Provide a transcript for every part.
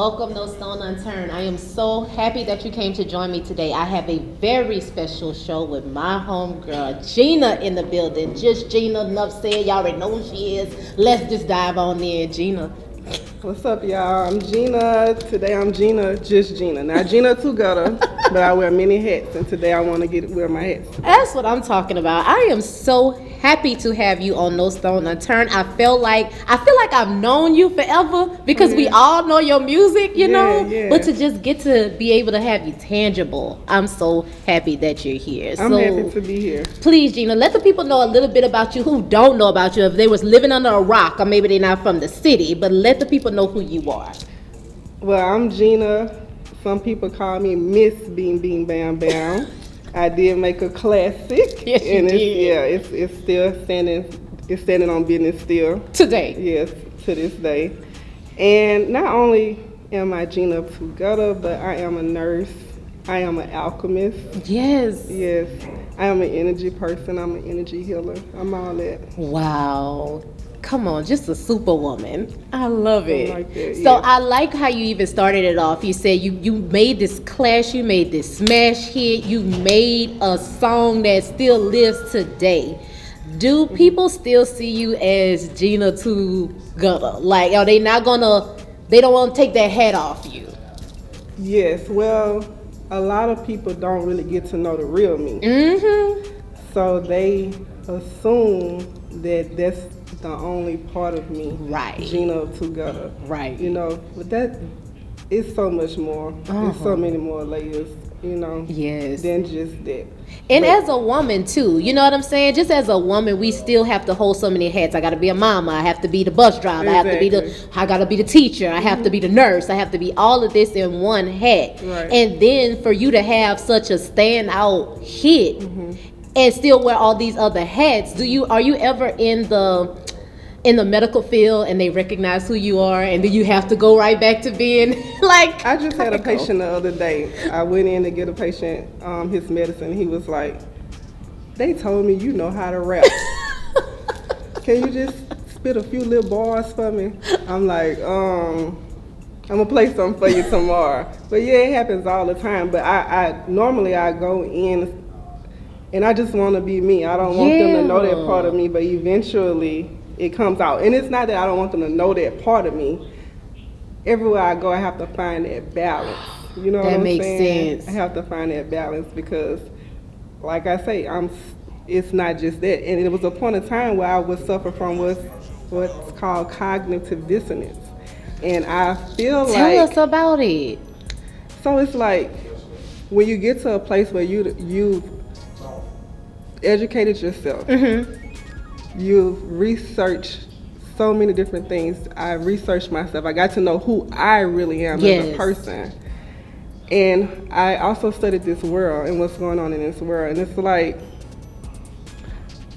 welcome to Stone Unturned. I am so happy that you came to join me today. I have a very special show with my homegirl, Jeania, in the building. Just Jeania, enough said. Y'all already know who she is. Let's just dive on in. Jeania. What's up, y'all? I'm Jeania. Today I'm Jeania, just Jeania. Now, Jeania too Gutta, but I wear many hats, and today I want to wear my hats. That's what I'm talking about. I am so happy to have you on No Stone Unturned. I feel like I've known you forever because we all know your music, you know. Yeah. But to just get to be able to have you tangible, I'm so happy that you're here. I'm happy to be here. Please, Jeania, let the people know a little bit about you who don't know about you. If they was living under a rock, or maybe they're not from the city, but let the people know who you are. Well, I'm Jeania. Some people call me Miss Beam Beam Bam Bam. I did make a classic. Yes, you and did. It's still standing. It's standing on business still. Today. Yes, to this day. And not only am I Jeania too Gutta, but I am a nurse. I am an alchemist. Yes. Yes. I am an energy person. I'm an energy healer. I'm all that. Wow. Come on, just a superwoman. I love it. I like that, So yeah. I like how you even started it off. You said you made this clash, you made this smash hit, you made a song that still lives today. Do people still see you as Jeania too Gutta? Like, are they not gonna, they don't want to take that hat off you? Yes. Well, a lot of people don't really get to know the real me. Mm-hmm. So they assume that that's the only part of me. Right. Jeania too Gutta. Right. You know, but that is so much more. There's so many more layers, you know, Yes. than just that. And But- as a woman too, you know what I'm saying? Just as a woman, we still have to hold so many hats. I gotta be a mama, I have to be the bus driver, Exactly. I gotta be the teacher, I have to be the nurse, I have to be all of this in one hat. Right. And then for you to have such a standout hit and still wear all these other hats, are you ever in the medical field and they recognize who you are and then you have to go right back to being like I just had a patient the other day. I went in to get a patient his medicine. He was like, they told me you know how to rap. Can you just spit a few little bars for me? I'm like, I'm gonna play something for you tomorrow. But yeah, it happens all the time. But I normally I go in and I just want to be me. I don't want them to know that part of me, but eventually it comes out. And it's not that I don't want them to know that part of me. Everywhere I go, I have to find that balance. You know what I'm makes saying? sense. I have to find that balance because, like I say, it's not just that. And it was a point of time where I would suffer from what's called cognitive dissonance. And I feel Tell us about it. so it's like when you get to a place where you've educated yourself, you've researched so many different things. I researched myself. I got to know who I really am as a person. And I also studied this world and what's going on in this world. And it's like,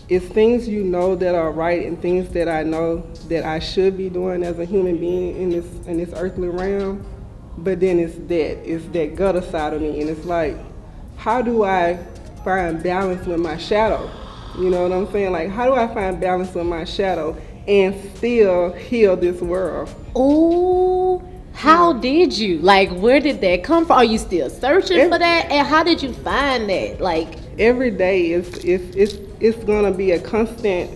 it's things you know that are right and things that I know that I should be doing as a human being in this earthly realm. But then it's that gutter side of me. And it's like, how do I find balance with my shadow? You know what I'm saying? Like, how do I find balance with my shadow and still heal this world? Oh, how did you? Like, where did that come from? Are you still searching for that? And how did you find that? Like, every day it's gonna be a constant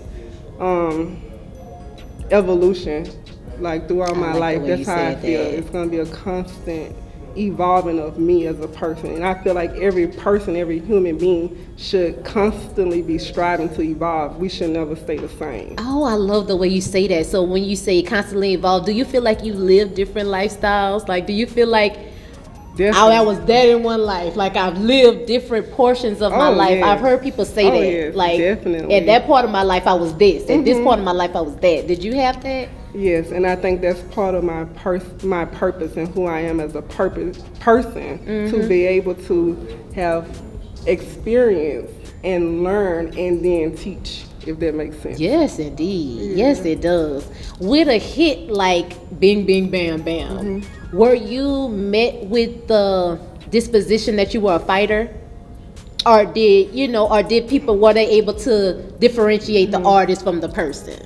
evolution. Like throughout my life, that's how I feel. It's gonna be a constant evolving of me as a person. And I feel like every person, every human being should constantly be striving to evolve. We should never stay the same. oh, I love the way you say that. So when you say constantly evolve, do you feel like you live different lifestyles? Like, do you feel like, Definitely. I was dead in one life, like I've lived different portions of my life? Yes. I've heard people say that. Yes, like, definitely. at that part of my life I was this, at this part of my life I was that. Did you have that? Yes, and I think that's part of my purpose and who I am as a person, to be able to have experience and learn and then teach, if that makes sense. Yes, indeed. Yes, it does. With a hit like Bing, Bing, Bam, Bam, were you met with the disposition that you were a fighter? Or did people, were they able to differentiate the artist from the person?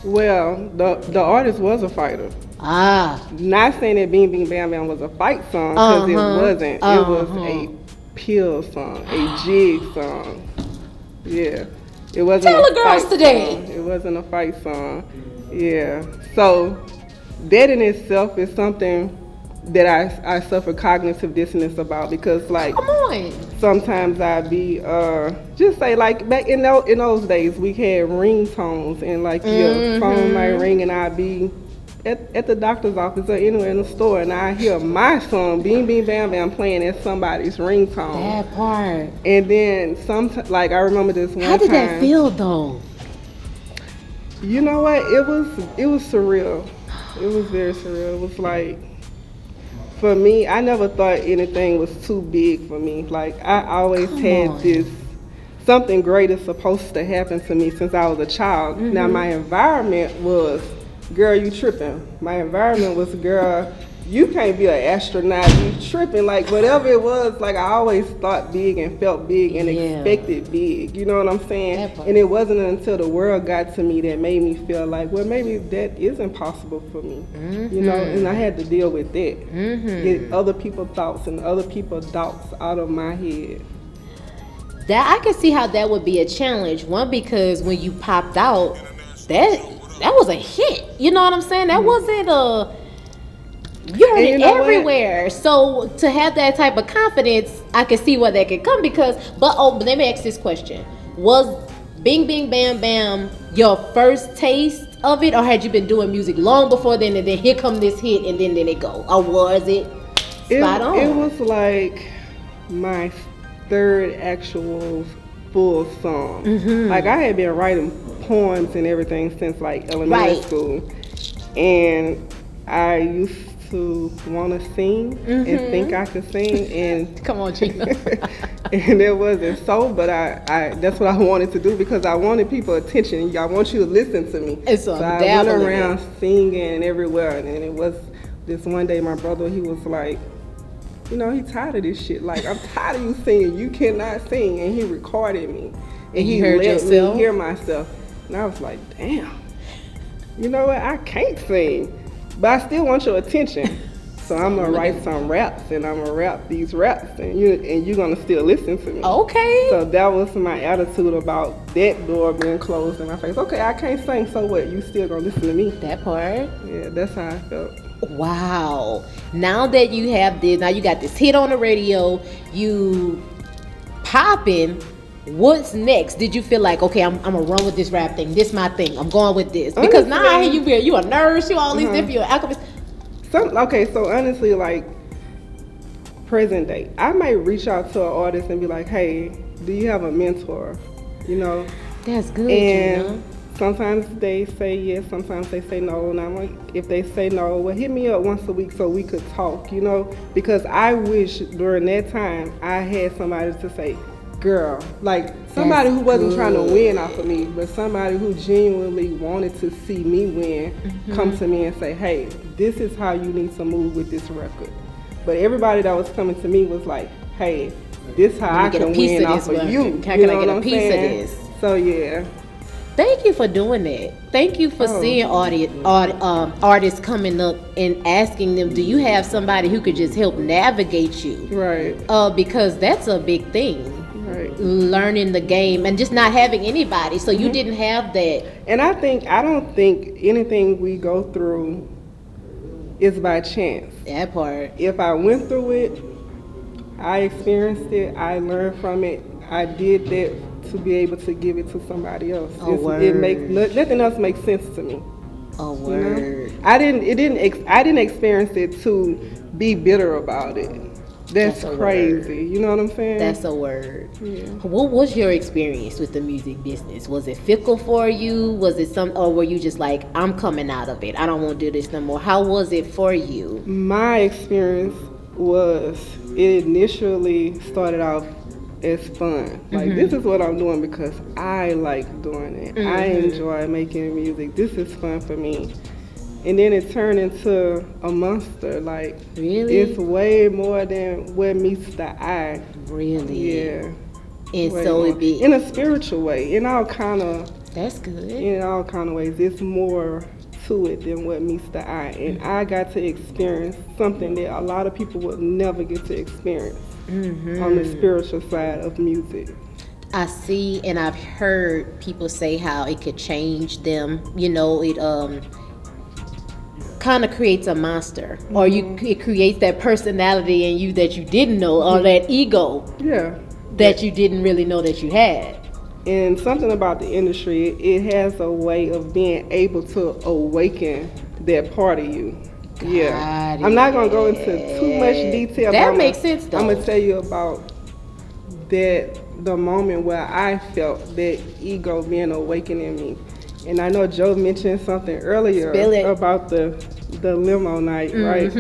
Well, the artist was a fighter. Not saying that Bing Bing Bam Bam was a fight song, because it wasn't. It was a pill song, a jig song. Yeah. It wasn't Tell the girls today. Song. It wasn't a fight song. Yeah. So that in itself is something that I suffer cognitive dissonance about, because like come on, sometimes I be just say like back in those days we had ringtones, and like your phone might ring and I'd be at the doctor's office or anywhere in the store, and I hear my song Bing Bing Bam Bam playing at somebody's ringtone. That part. And then like I remember this one time. How did that feel though? You know what? It was surreal. It was very surreal. It was like, for me, I never thought anything was too big for me. Like I always had this something great is supposed to happen to me since I was a child. Now my environment was, girl, you tripping. My environment was, girl, you can't be an astronaut, you tripping. Like whatever it was, like I always thought big and felt big and expected big. You know what I'm saying? And it wasn't until the world got to me that made me feel like, well, maybe that isn't possible for me. You know, and I had to deal with that. Get other people's thoughts and other people's doubts out of my head. That I can see how that would be a challenge. One, because when you popped out, that was a hit. You know what I'm saying? That wasn't a... You heard it everywhere. What? So to have that type of confidence, I can see where that could come because... But let me ask this question. Was Bing Bing Bam Bam your first taste of it? Or had you been doing music long before then, and then here come this hit and then it go? Or was it spot on? It was like my third actual full song. Like I had been writing poems and everything since like elementary school, and I used to want to sing and think I could sing, and come on, Jeania. and it wasn't so, but I that's what I wanted to do because I wanted people's attention. I want you to listen to me. So I went around singing everywhere, and it was this one day my brother, he was like, you know, he tired of this shit. Like, I'm tired of you singing. You cannot sing. And he recorded me. And he let me hear myself. And I was like, damn. You know what? I can't sing. But I still want your attention. So I'm going to write some raps. And I'm going to rap these raps. And you're going to still listen to me. Okay. So that was my attitude about that door being closed in my face. Okay, I can't sing. So what? You still going to listen to me? That part. Yeah, that's how I felt. Wow. Now that you have this, now you got this hit on the radio, you popping, what's next? Did you feel like, okay, I'm gonna run with this rap thing, this my thing, I'm going with this? Because honestly, now I hear you a nurse, you all these different, you're an alchemist. Okay, so honestly, like, present day, I might reach out to an artist and be like, hey, do you have a mentor? You know? That's good, and sometimes they say yes, sometimes they say no, and I'm like, if they say no, well, hit me up once a week so we could talk, you know, because I wish during that time I had somebody to say, girl, like somebody who wasn't trying to win off of me, but somebody who genuinely wanted to see me win, come to me and say, hey, this is how you need to move with this record. But everybody that was coming to me was like, hey, this is how I can win off of you. Can I get a piece of this? So yeah. Thank you for doing that. Thank you for seeing artists coming up and asking them, do you have somebody who could just help navigate you? Right. Because that's a big thing. Right. Learning the game and just not having anybody. So you didn't have that. And I don't think anything we go through is by chance. That part. If I went through it, I experienced it, I learned from it, I did that to be able to give it to somebody else. It makes nothing else makes sense to me. Oh, word. You know? I didn't experience it to be bitter about it. That's crazy. Word. You know what I'm saying? That's a word. Yeah. What was your experience with the music business? Was it fickle for you? Was it or were you just like, I'm coming out of it, I don't want to do this no more? How was it for you? My experience was, it initially started off as fun. Like, this is what I'm doing because I like doing it. I enjoy making music. This is fun for me. And then it turned into a monster. Like, really? It's way more than what meets the eye. Really? Yeah. And so it be in a spiritual way, in all kind of. That's good. In all kind of ways, it's more to it than what meets the eye. And I got to experience something that a lot of people would never get to experience on the spiritual side of music. I see, and I've heard people say how it could change them. You know, it kind of creates a monster, or it creates that personality in you that you didn't know, or that ego that you didn't really know that you had. And something about the industry, it has a way of being able to awaken that part of you. Yeah, I'm not gonna go into too much detail. That makes sense, though. I'm gonna tell you about the moment where I felt that ego being awakened in me. And I know Joe mentioned something earlier about the limo night, right?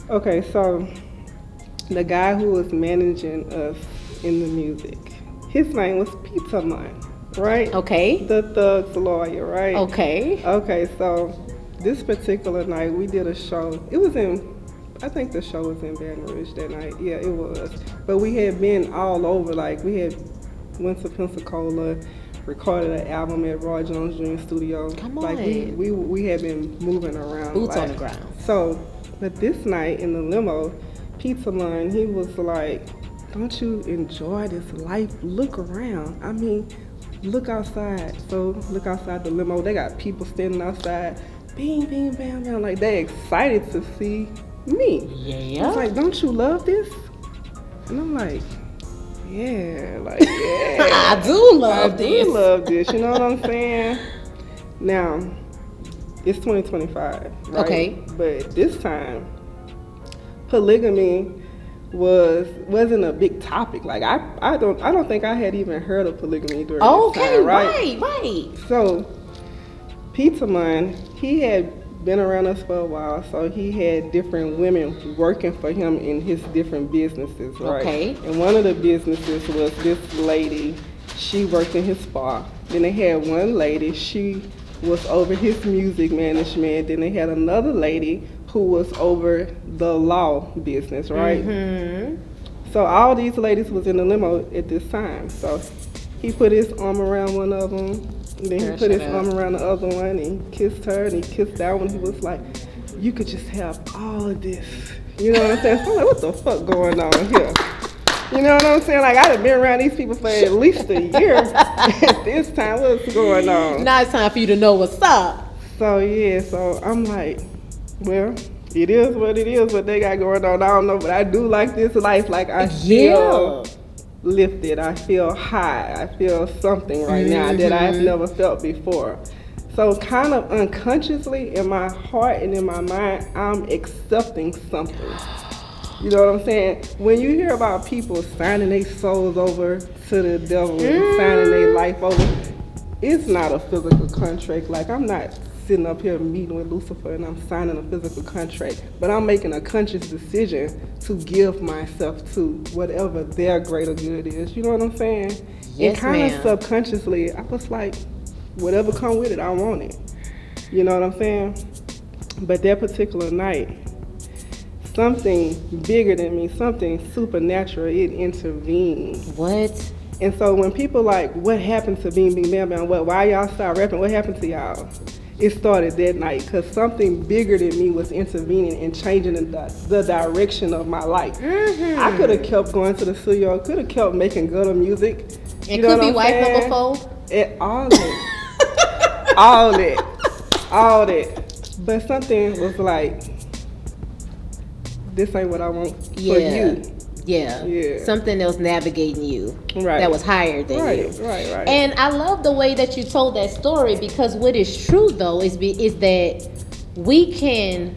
Okay, so the guy who was managing us in the music, his name was Pizza Man, right? Okay. The Thug's lawyer, right? Okay. Okay, so this particular night we did a show. It was I think the show was in Baton Rouge that night. Yeah, it was. But we had been all over. Like, we had went to Pensacola, recorded an album at Roy Jones Jr. Studio. Come on. Like, we had been moving around. Boots on the ground. So, but this night in the limo, Pizza Man, he was like, don't you enjoy this life? Look around. I mean, look outside. So, look outside the limo. They got people standing outside. Bing, bing, bam, bam. Like, they excited to see me. Yeah. I was like, don't you love this? And I'm like, yeah. I do love this. I do love this. You know what I'm saying? Now, it's 2025, right? Okay. But this time, polygamy wasn't a big topic. Like, I don't think I had even heard of polygamy during this time, right? Right. So, Pizza Man, he had been around us for a while, so he had different women working for him in his different businesses, right? Okay. And one of the businesses was this lady. She worked in his spa. Then they had one lady. She was over his music management. Then they had another lady who was over the law business, right? So all these ladies was in the limo at this time. So he put his arm around one of them. And then he put his arm around the other one and kissed her, and he kissed that one. He was like, you could just have all of this. You know what I'm saying? So I'm like, what the fuck going on here? You know what I'm saying? Like, I'd have been around these people for at least a year at this time. What's going on? Now it's time for you to know what's up. So, yeah, so I'm like, well, it is what it is, what they got going on. I don't know, but I do like this life. Like, I feel lifted. I feel high. I feel something right now that I've never felt before. So kind of unconsciously in my heart and in my mind, I'm accepting something. You know what I'm saying? When you hear about people signing their souls over to the devil and signing their life over, it's not a physical contract. Like, I'm not sitting up here meeting with Lucifer and I'm signing a physical contract, but I'm making a conscious decision to give myself to whatever their greater good is. You know what I'm saying? Yes, and kind of ma'am. subconsciously, I was like, whatever come with it, I want it. You know what I'm saying? But that particular night, something bigger than me, something supernatural, it intervened. What? And so when people like, what happened to Bing Bing Bam Bam? Why y'all start rapping? What happened to y'all? It started that night because something bigger than me was intervening and changing the direction of my life. I could have kept going to the studio, could have kept making Gutta music. It could be wife number 4. All that. all that. But something was like, this ain't what I want for you. Yeah. Something else navigating you. Right. That was higher than you. Right. And I love the way that you told that story, because what is true though is that we can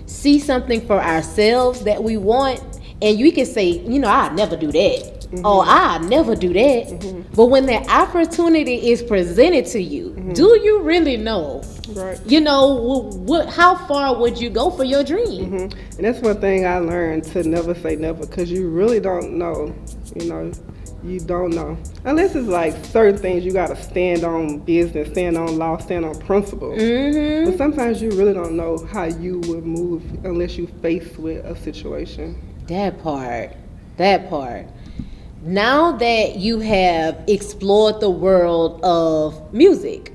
see something for ourselves that we want, and you can say, you know, I'll never do that. Oh, I'll never do that. But when that opportunity is presented to you, do you really know? Right. You know, how far would you go for your dream? And that's one thing I learned, to never say never, because you really don't know. You know, you don't know. Unless it's like certain things you got to stand on business, stand on law, stand on principle. But sometimes you really don't know how you would move unless you faced with a situation. That part. Now that you have explored the world of music,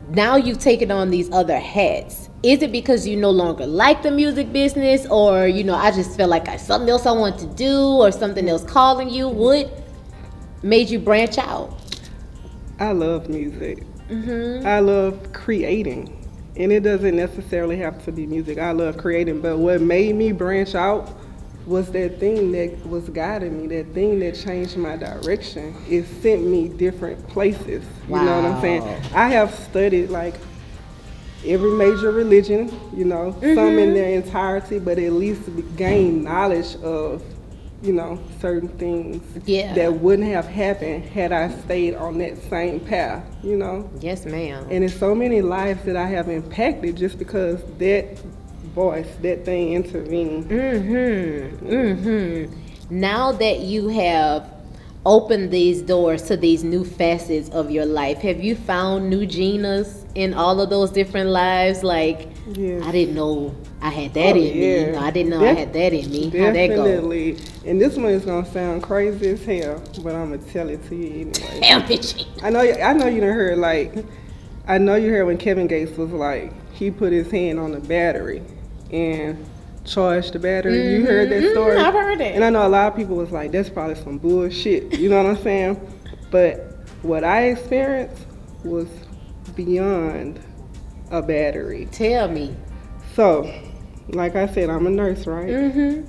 now you've taken on these other hats. Is it because you no longer like the music business, or I just felt like something else I want to do, or something else calling you? What made you branch out? I love music. I love creating, and it doesn't necessarily have to be music. I love creating, but what made me branch out was that thing that was guiding me, that thing that changed my direction. It sent me different places. You know what I'm saying? I have studied like every major religion, some in their entirety, but at least gain knowledge of, certain things that wouldn't have happened had I stayed on that same path, Yes, ma'am. And there's so many lives that I have impacted just because that voice, that thing intervened. Now that you have opened these doors to these new facets of your life, have you found new Ginas in all of those different lives? Like, yes. I didn't know I had that in me. I didn't know I had that in me. How'd that go? Definitely. And this one is gonna sound crazy as hell, but I'm gonna tell it to you anyway. Damn bitch. I know you done heard I know you heard when Kevin Gates was like, he put his hand on the battery and charged the battery. You heard that story? I've heard it. And I know a lot of people was like, that's probably some bullshit. You know what I'm saying? But what I experienced was beyond a battery. Tell me. So, like I said, I'm a nurse, right?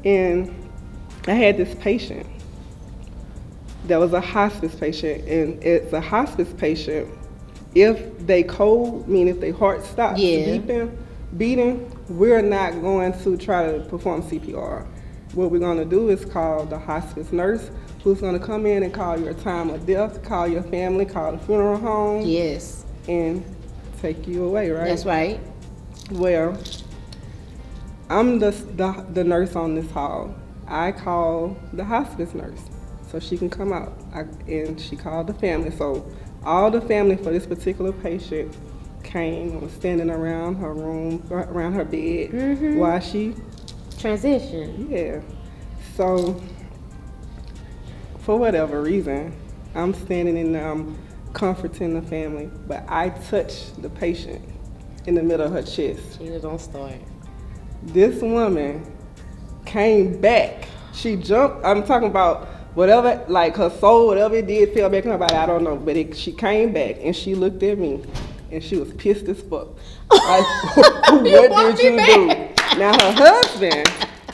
And I had this patient that was a hospice patient. And it's a hospice patient, if they cold, meaning if their heart stops beating, we're not going to try to perform CPR. What we're going to do is call the hospice nurse, who's going to come in and call your time of death, call your family, call the funeral home. Yes. And take you away, right? That's right. Well, I'm the nurse on this hall. I call the hospice nurse so she can come out. And she called the family. So all the family for this particular patient came and was standing around her room, around her bed, while she transitioned. Yeah. So for whatever reason, I'm standing in there, I'm comforting the family, but I touched the patient in the middle of her chest. Gina, don't start. This woman came back. She jumped. I'm talking about whatever, like her soul, whatever it did, fell back in her body. I don't know, but she came back and she looked at me and she was pissed as fuck. Like, what did you do? Now her husband,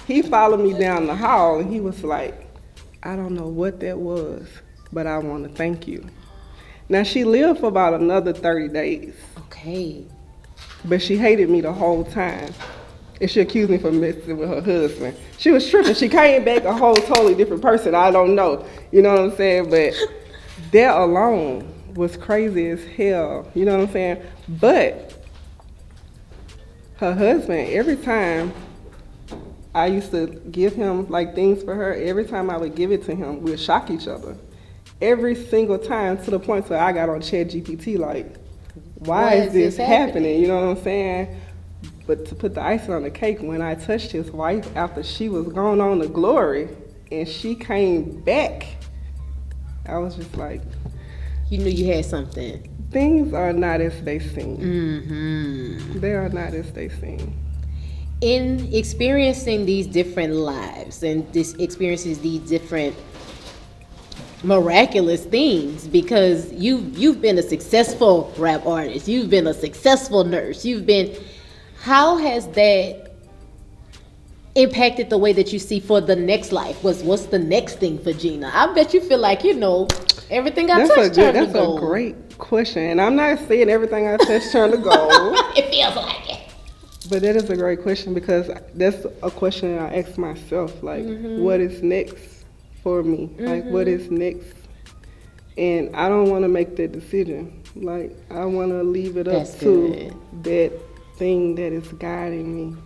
he followed me down the hall and he was like, I don't know what that was, but I want to thank you. Now she lived for about another 30 days. Okay. But she hated me the whole time. And she accused me for messing with her husband. She was tripping. She came back a whole totally different person. I don't know. You know what I'm saying? But that alone was crazy as hell. You know what I'm saying? But her husband, every time I used to give him like things for her, every time I would give it to him, we'd shock each other. Every single time, to the point where I got on ChatGPT like, why is this happening? You know what I'm saying? But to put the icing on the cake, when I touched his wife after she was gone on to glory and she came back, I was just like, you knew you had something. Things are not as they seem. They are not as they seem. In experiencing these different lives and experiences these different miraculous things, because you've been a successful rap artist, you've been a successful nurse, how has that impacted the way that you see for the next life? What's the next thing for Gina? I bet you feel like, everything I touch turned to gold. That's a great question. And I'm not saying everything I touch turned to gold. It feels like it. But that is a great question, because that's a question I ask myself, like, what is next for me? Like, what is next? And I don't want to make that decision. Like, I want to leave it up to that thing that is guiding me.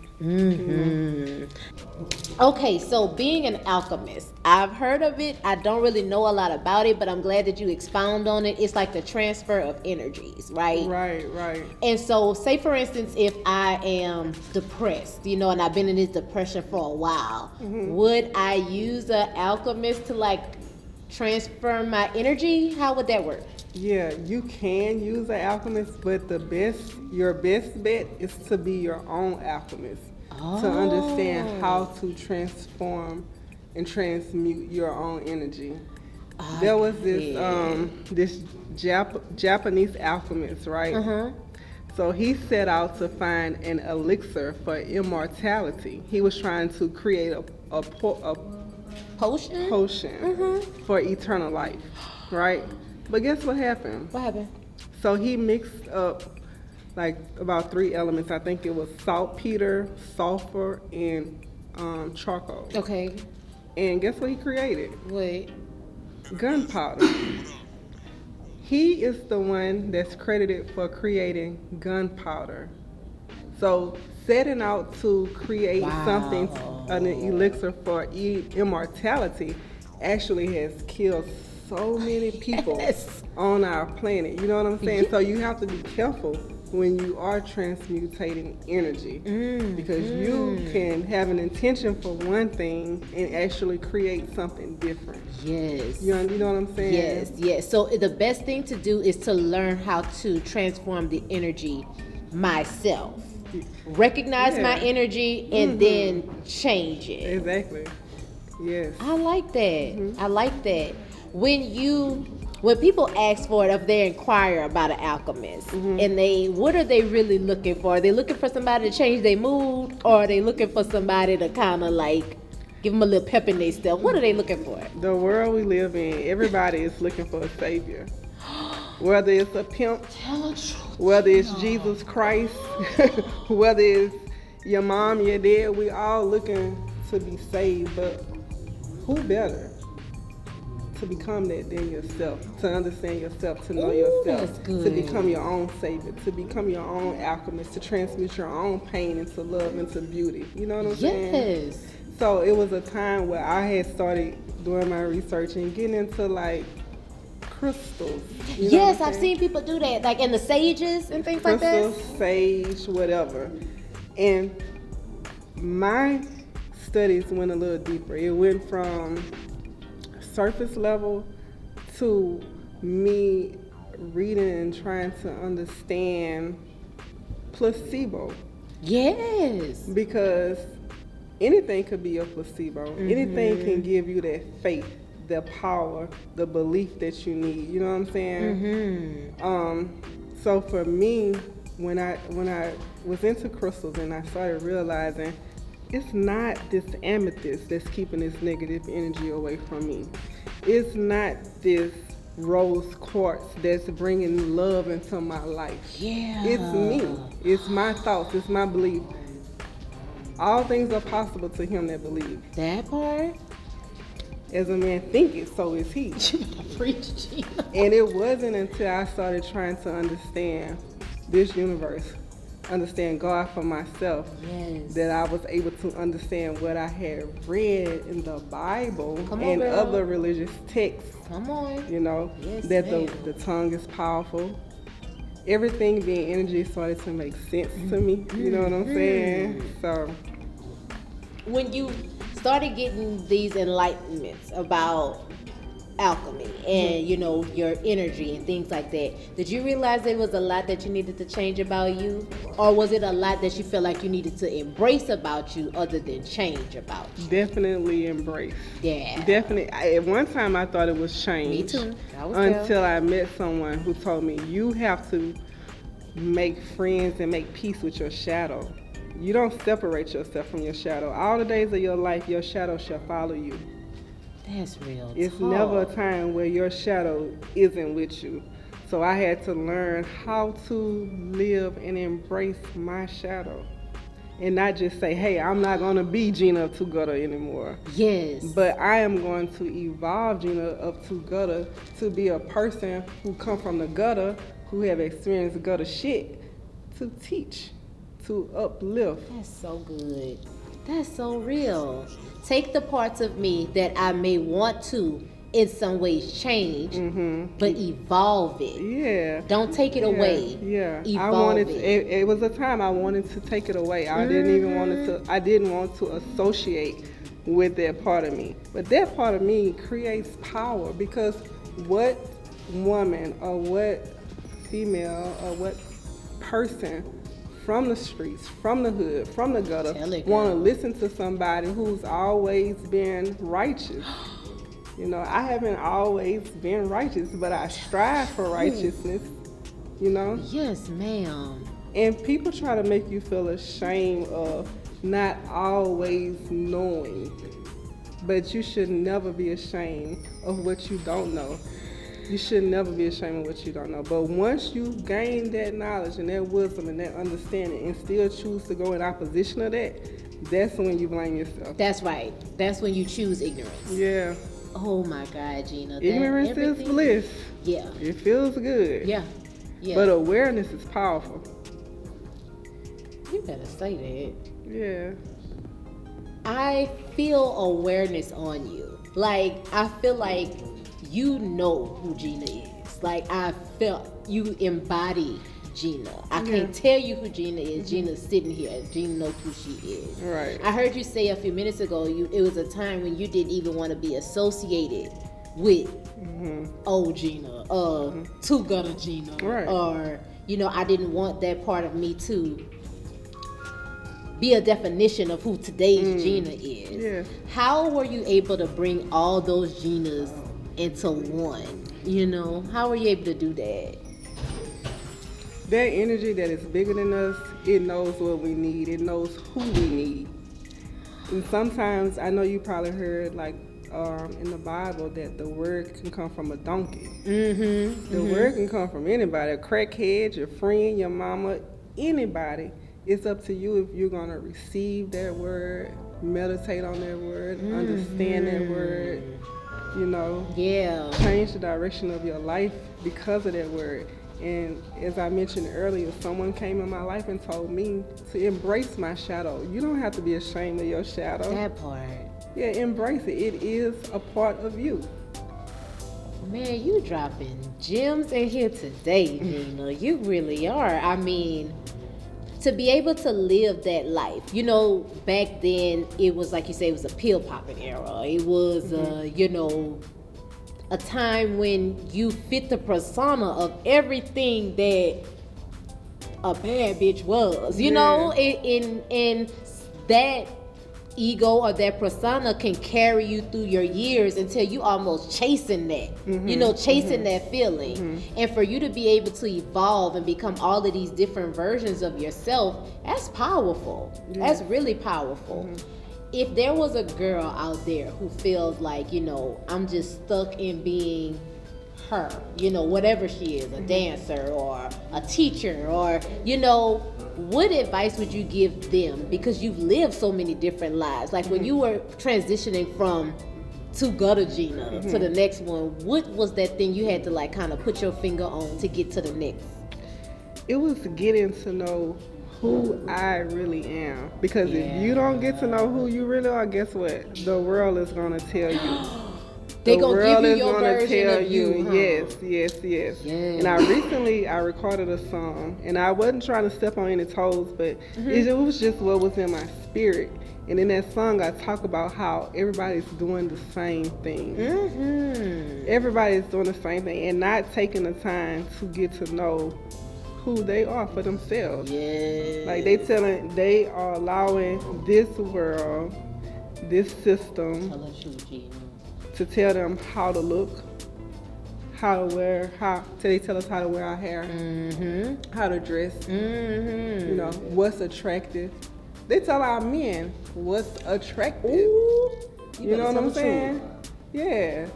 Okay, so being an alchemist, I've heard of it. I don't really know a lot about it, but I'm glad that you expound on it. It's like the transfer of energies, right? Right. And so, say for instance, if I am depressed, and I've been in this depression for a while, would I use an alchemist to like transfer my energy? How would that work? Yeah, you can use an alchemist, but your best bet is to be your own alchemist. To understand how to transform and transmute your own energy. There was this Japanese alchemist, right? So he set out to find an elixir for immortality. He was trying to create a potion for eternal life, right? But guess what happened? What happened? So he mixed up like about 3 elements. I think it was saltpeter, sulfur, and charcoal. Okay. And guess what he created? Wait. Gunpowder. He is the one that's credited for creating gunpowder. So setting out to create something, an elixir for immortality, actually has killed so many people on our planet. You know what I'm saying? So you have to be careful when you are transmutating energy, because you can have an intention for one thing and actually create something different. Yes. You know what I'm saying? Yes. So the best thing to do is to learn how to transform the energy myself. Recognize my energy and then change it. Exactly. Yes. I like that. I like that. When people ask for it, if they inquire about an alchemist, and what are they really looking for? Are they looking for somebody to change their mood, or are they looking for somebody to kind of like give them a little pep in their step? What are they looking for? The world we live in, everybody is looking for a savior. Whether it's a pimp, whether it's Jesus Christ, whether it's your mom, your dad, we all looking to be saved. But who better to become that than yourself, to understand yourself, to know yourself, to become your own savior, to become your own alchemist, to transmute your own pain into love, into beauty. You know what I'm saying? Yes. So it was a time where I had started doing my research and getting into like crystals. Yes, I've seen people do that, like in the sages and things like that. Crystals, sage, whatever. And my studies went a little deeper. It went from surface level to me reading and trying to understand placebo. Yes. Because anything could be a placebo. Anything can give you that faith, the power, the belief that you need. You know what I'm saying? So for me, when I was into crystals and I started realizing it's not this amethyst that's keeping this negative energy away from me. It's not this rose quartz that's bringing love into my life. Yeah. It's me. It's my thoughts. It's my belief. All things are possible to him that believe. That part? As a man thinketh, so is he. Preach, Gina. And it wasn't until I started trying to understand this universe, understand God for myself, that I was able to understand what I had read in the Bible and other religious texts. Come on. You know, that the tongue is powerful. Everything being energy started to make sense to me. You know what I'm saying? So when you started getting these enlightenments about alchemy and your energy and things like that, did you realize there was a lot that you needed to change about you, or was it a lot that you felt like you needed to embrace about you other than change about you? Definitely embrace. Yeah, definitely. At one time I thought it was change. Me too. Until I met someone who told me you have to make friends and make peace with your shadow. You don't separate yourself from your shadow. All the days of your life, your shadow shall follow you. That's real. It's never a time where your shadow isn't with you. So I had to learn how to live and embrace my shadow. And not just say, hey, I'm not going to be Jeania of Gutta anymore. Yes. But I am going to evolve Jeania of Gutta to be a person who come from the gutter, who have experienced gutter shit, to teach, to uplift. That's so good. That's so real. Take the parts of me that I may want to in some ways change, but evolve it. Yeah. Don't take it away. Yeah. Evolve it. It was a time I wanted to take it away. I didn't want to associate with that part of me. But that part of me creates power, because what woman or what female or what person from the streets, from the hood, from the gutter, want to listen to somebody who's always been righteous? You know, I haven't always been righteous, but I strive for righteousness, you know? Yes, ma'am. And people try to make you feel ashamed of not always knowing. But you should never be ashamed of what you don't know. You should never be ashamed of what you don't know. But once you gain that knowledge and that wisdom and that understanding and still choose to go in opposition of that, that's when you blame yourself. That's right. That's when you choose ignorance. Yeah. Oh my God, Gina. Ignorance is bliss. Yeah. It feels good. Yeah. Yeah. But awareness is powerful. You better say that. Yeah. I feel awareness on you. Like, I feel like you know who Gina is. Like, I felt you embody Gina. I can't tell you who Gina is. Gina's sitting here. Gina knows who she is. Right. I heard you say a few minutes ago, it was a time when you didn't even want to be associated with old Gina, to Gutta Gina, right. Or, you know, I didn't want that part of me to be a definition of who today's Gina is. Yeah. How were you able to bring all those Ginas into one? You know, how were you able to do that? That energy that is bigger than us, it knows what we need. It knows who we need. And sometimes, I know you probably heard, like, in the Bible, that the word can come from a donkey. The word can come from anybody, a crackhead, your friend, your mama, anybody. It's up to you if you're going to receive that word, meditate on that word, understand that word, you know. Yeah. Change the direction of your life because of that word. And as I mentioned earlier, someone came in my life and told me to embrace my shadow. You don't have to be ashamed of your shadow. That part. Yeah, embrace it. It is a part of you. Man, you dropping gems in here today, Gina. You really are. I mean, to be able to live that life, you know, back then it was like you say, it was a pill popping era. It was, you know, a time when you fit the persona of everything that a bad bitch was, you know, and that ego or that persona can carry you through your years until you almost chasing that, you know, chasing that feeling. And for you to be able to evolve and become all of these different versions of yourself, that's powerful. That's really powerful. If there was a girl out there who feels like, you know, I'm just stuck in being her, you know, whatever she is, a dancer or a teacher, or, you know, what advice would you give them? Because you've lived so many different lives. Like when you were transitioning from to Gutta Gina to the next one, what was that thing you had to like kind of put your finger on to get to the next? It was getting to know who I really am. Because if you don't get to know who you really are, guess what? The world is going to tell you. They gonna give you your version of you, huh? Yes. And I recorded a song, and I wasn't trying to step on any toes, but it was just what was in my spirit. And in that song, I talk about how everybody's doing the same thing. Everybody's doing the same thing and not taking the time to get to know who they are for themselves. Like they are allowing this world, this system, to tell them how to look, how to wear, they tell us how to wear our hair, how to dress, you know, what's attractive. They tell our men what's attractive. You know what I'm saying? Yeah.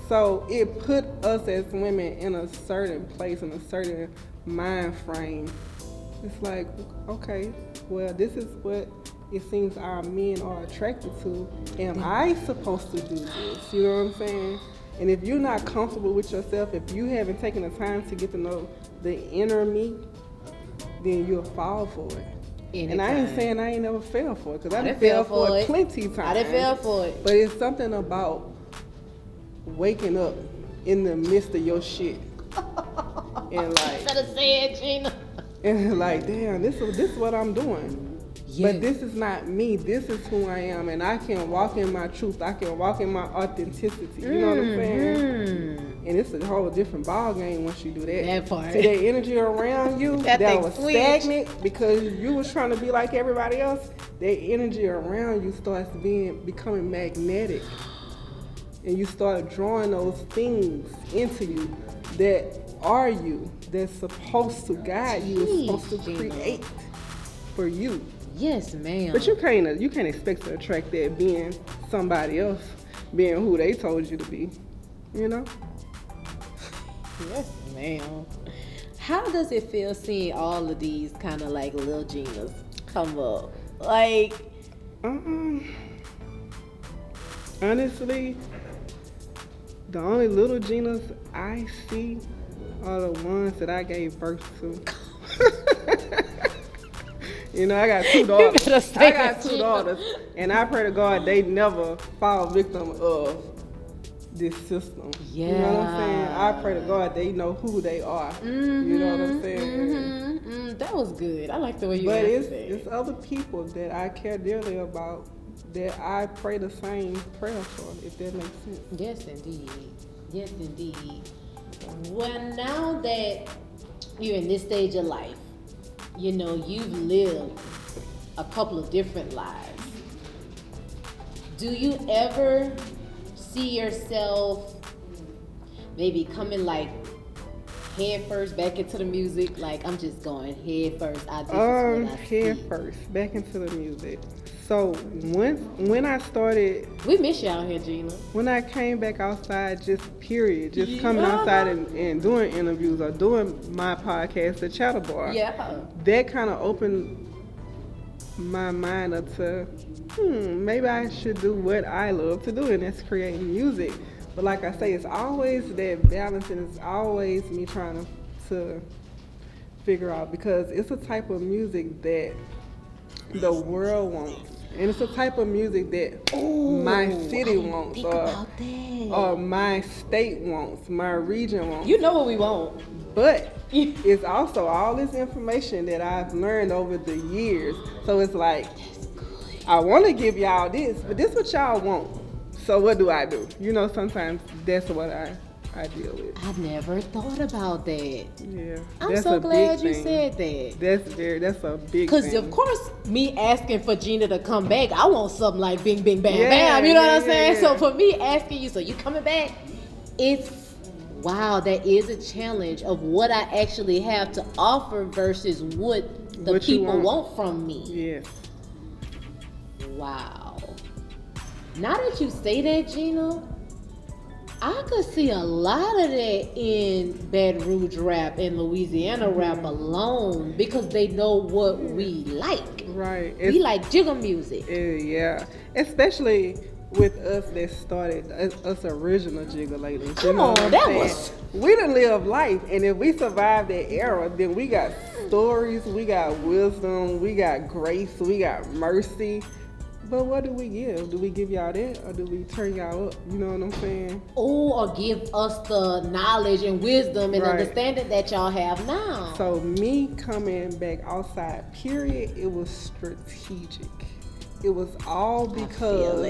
So it put us as women in a certain place, in a certain mind frame. It's like, okay, well, this is what it seems our men are attracted to. Am I supposed to do this? You know what I'm saying? And if you're not comfortable with yourself, if you haven't taken the time to get to know the inner me, then you'll fall for it. And I ain't saying I ain't never fell for it, because I done fell for it plenty times. I done fell for it. But it's something about waking up in the midst of your shit. And like, Better say it, Gina. and like, damn, this is what I'm doing. But this is not me. This is who I am, and I can walk in my truth. I can walk in my authenticity. You know what I'm saying? And it's a whole different ball game once you do that. That part. See that energy around you that was stagnant because you was trying to be like everybody else. That energy around you starts becoming magnetic, and you start drawing those things into you that are you. That's supposed to guide you. It's supposed to create for you. Yes, ma'am. But you can't expect to attract that being somebody else, being who they told you to be, you know? Yes, ma'am. How does it feel seeing all of these kind of like little Ginas come up? Like, honestly, the only little Ginas I see are the ones that I gave birth to. You know, I got two daughters. And I pray to God they never fall victim of this system. Yeah. You know what I'm saying? I pray to God they know who they are. You know what I'm saying? That was good. I like the way you answered that. It's other people that I care dearly about that I pray the same prayer for, if that makes sense. Yes, indeed. Yes, indeed. Well, now that you're in this stage of life, you know, you've lived a couple of different lives. Do you ever see yourself maybe coming like head first back into the music? Like, I'm just going head first. Head first back into the music. So when I started, we miss you out here, Jeania. When I came back outside, just coming outside and doing interviews or doing my podcast, The Chatter Bar. Yeah. That kind of opened my mind up to, maybe I should do what I love to do, and that's creating music. But like I say, it's always that balance, and it's always me trying to figure out, because it's a type of music that the world wants. And it's the type of music that my city wants, or my state wants, my region wants. You know what we want. But it's also all this information that I've learned over the years. So it's like, I want to give y'all this, but this is what y'all want. So what do I do? You know, sometimes that's what I deal with. I never thought about that. Yeah. I'm so glad you said that. That's a big thing. Because of course, me asking for Jeania to come back, I want something like bing, bing, bam, bam. You know what I'm saying? Yeah. So for me asking you, so you coming back, wow, that is a challenge of what I actually have to offer versus what the people want from me. Yes. Wow. Now that you say that, Jeania, I could see a lot of that in Baton Rouge rap and Louisiana rap alone, because they know what we like. Right. We like jiggle music. Yeah. Especially with us that started, us original jiggle-lately. Come on, that was... We done live life, and if we survive that era, then we got stories, we got wisdom, we got grace, we got mercy. But what do we give? Do we give y'all that, or do we turn y'all up? You know what I'm saying? Or give us the knowledge and wisdom and understanding that y'all have now. So me coming back outside, period, it was strategic. It was all because,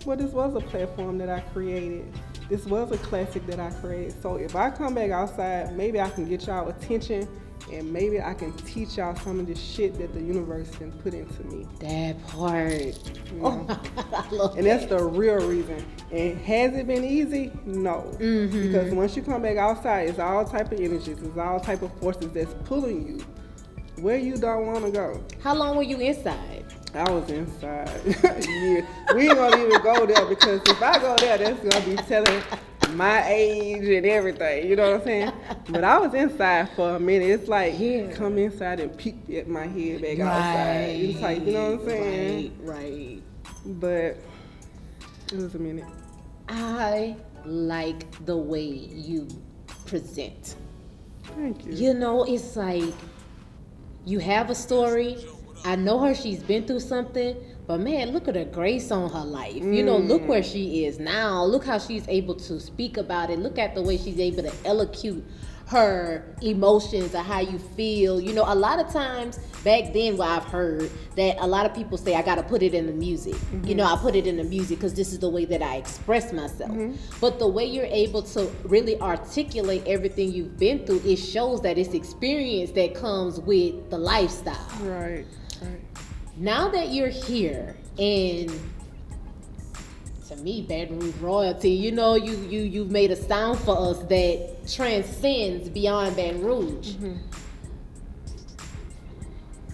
this was a platform that I created. This was a classic that I created. So if I come back outside, maybe I can get y'all attention, and maybe I can teach y'all some of the shit that the universe can put into me. That part. You know? Oh my God, I love and that's the real reason. And has it been easy? No. Mm-hmm. Because once you come back outside, it's all type of energies. It's all type of forces that's pulling you where you don't want to go. How long were you inside? I was inside. Yeah. We ain't gonna even go there, because if I go there, that's gonna be telling my age and everything, you know what I'm saying? But I was inside for a minute. It's like, come inside and peek at my head back outside. It's like, you know what I'm saying? Right. But it was a minute. I like the way you present. Thank you. You know, it's like you have a story. I know her, she's been through something, but man, look at her grace on her life. You know, look where she is now. Look how she's able to speak about it. Look at the way she's able to elocute her emotions or how you feel. You know, a lot of times back then, what I've heard that a lot of people say, I gotta put it in the music. You know, I put it in the music because this is the way that I express myself. But the way you're able to really articulate everything you've been through, it shows that it's experience that comes with the lifestyle. Right. Now that you're here, and to me, Baton Rouge royalty, you know, you've made a sound for us that transcends beyond Baton Rouge.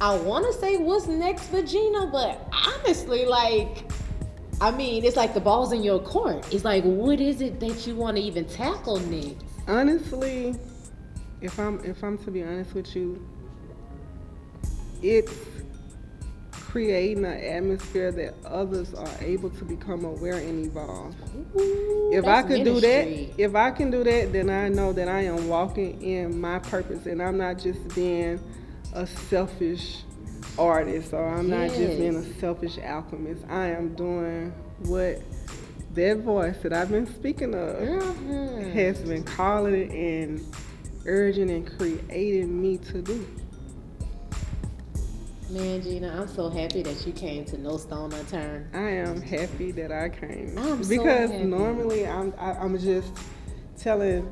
I want to say what's next for Jeania, but honestly, like, I mean, it's like the ball's in your court. It's like, what is it that you want to even tackle next? Honestly, if I'm to be honest with you, it's creating an atmosphere that others are able to become aware and evolve. If I can do that, then I know that I am walking in my purpose, and I'm not just being a selfish artist, or I'm not just being a selfish alchemist. I am doing what that voice that I've been speaking of has been calling and urging and creating me to do. Man, Jeania, I'm so happy that you came to No Stone Unturned. I am happy that I came. Because normally I'm just telling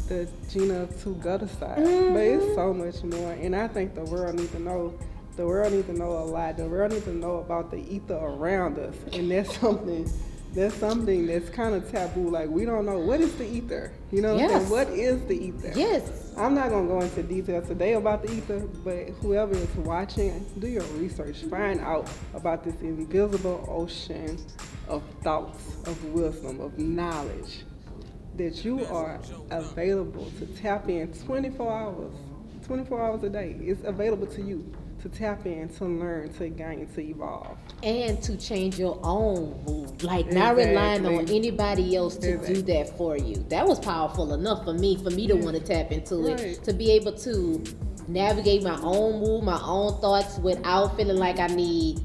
the Jeania to Gutta side, but it's so much more, and I think the world needs to know. The world needs to know a lot. The world needs to know about the ether around us, and that's something that's kind of taboo. Like, we don't know what is the ether. You know, and what is the ether? Yes. I'm not gonna go into detail today about the ether, but whoever is watching, do your research. Find out about this invisible ocean of thoughts, of wisdom, of knowledge that you are available to tap in 24 hours a day. It's available to you to tap in, to learn, to gain, to evolve. And to change your own mood. Like, not relying on anybody else to do that for you. That was powerful enough for me to want to tap into it. To be able to navigate my own mood, my own thoughts without feeling like I need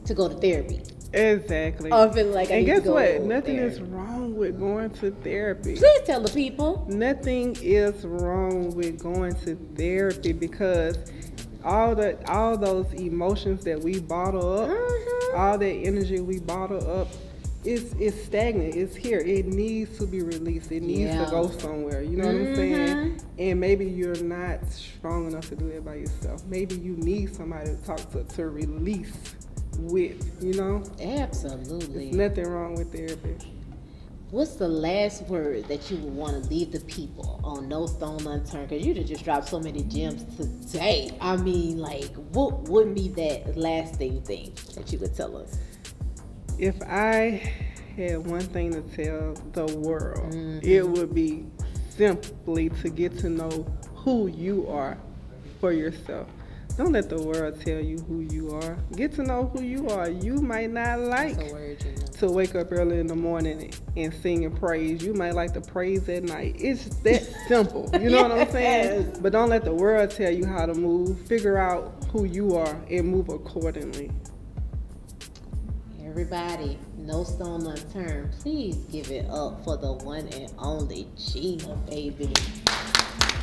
to go to therapy. Exactly. Or feeling like I need to go to go. And guess what? Nothing is wrong with going to therapy. Please tell the people. Nothing is wrong with going to therapy, because all those emotions that we bottle up, all that energy we bottle up, it's stagnant. It's here. It needs to be released. It needs to go somewhere. You know what I'm saying? And maybe you're not strong enough to do it by yourself. Maybe you need somebody to talk to release with, you know? Absolutely. There's nothing wrong with therapy. What's the last word that you would want to leave the people on No Stone Unturned? Because you just dropped so many gems today. I mean, like, what would be that lasting thing that you would tell us? If I had one thing to tell the world, it would be simply to get to know who you are for yourself. Don't let the world tell you who you are. Get to know who you are. You might not like to wake up early in the morning and sing and praise. You might like to praise at night. It's that simple. You know what I'm saying? But don't let the world tell you how to move. Figure out who you are and move accordingly. Everybody, No Stone Unturned. Please give it up for the one and only Jeania, baby.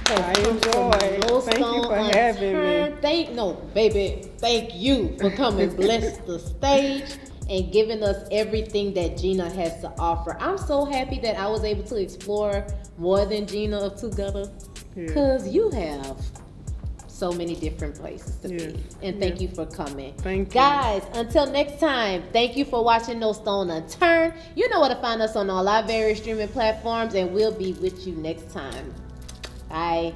I enjoy. Thank you for having me. Thank you for coming. Bless the stage and giving us everything that Jeania has to offer. I'm so happy that I was able to explore more than Jeania of Gutta, because you have so many different places to be. And thank you for coming. Thank you. Guys, until next time, thank you for watching No Stone Unturned. You know where to find us on all our various streaming platforms, and we'll be with you next time. Bye.